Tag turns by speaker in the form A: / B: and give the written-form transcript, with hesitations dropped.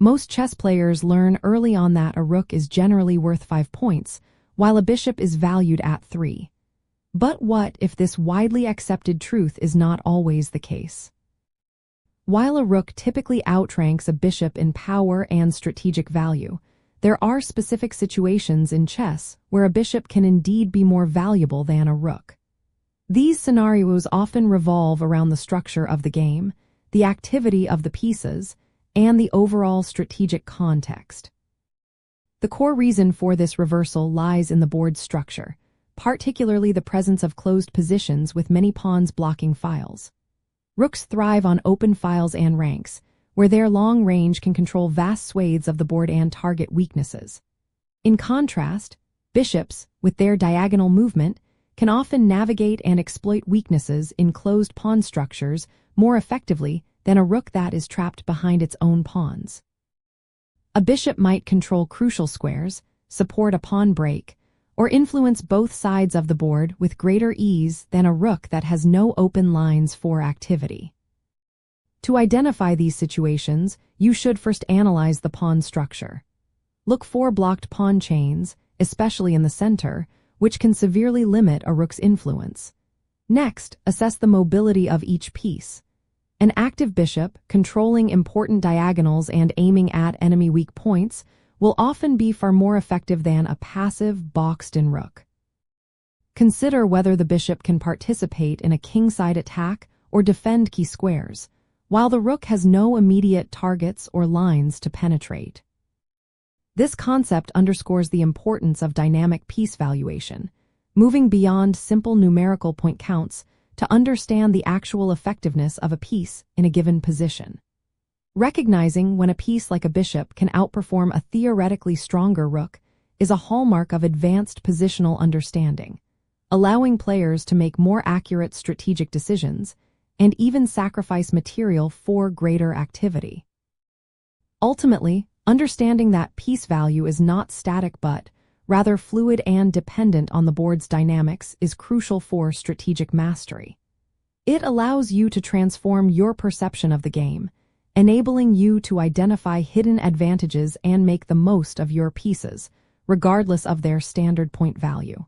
A: Most chess players learn early on that a rook is generally worth 5 points, while a bishop is valued at 3. But what if this widely accepted truth is not always the case? While a rook typically outranks a bishop in power and strategic value, there are specific situations in chess where a bishop can indeed be more valuable than a rook. These scenarios often revolve around the structure of the game, the activity of the pieces, and the overall strategic context. The core reason for this reversal lies in the board's structure, particularly the presence of closed positions with many pawns blocking files. Rooks thrive on open files and ranks, where their long range can control vast swathes of the board and target weaknesses. In contrast, bishops, with their diagonal movement, can often navigate and exploit weaknesses in closed pawn structures more effectively than a rook that is trapped behind its own pawns. A bishop might control crucial squares, support a pawn break, or influence both sides of the board with greater ease than a rook that has no open lines for activity. To identify these situations, you should first analyze the pawn structure. Look for blocked pawn chains, especially in the center, which can severely limit a rook's influence. Next, assess the mobility of each piece. An active bishop, controlling important diagonals and aiming at enemy weak points, will often be far more effective than a passive, boxed-in rook. Consider whether the bishop can participate in a kingside attack or defend key squares, while the rook has no immediate targets or lines to penetrate. This concept underscores the importance of dynamic piece valuation, moving beyond simple numerical point counts to understand the actual effectiveness of a piece in a given position. Recognizing when a piece like a bishop can outperform a theoretically stronger rook is a hallmark of advanced positional understanding, allowing players to make more accurate strategic decisions and even sacrifice material for greater activity. Ultimately, understanding that piece value is not static but rather fluid and dependent on the board's dynamics is crucial for strategic mastery. It allows you to transform your perception of the game, enabling you to identify hidden advantages and make the most of your pieces, regardless of their standard point value.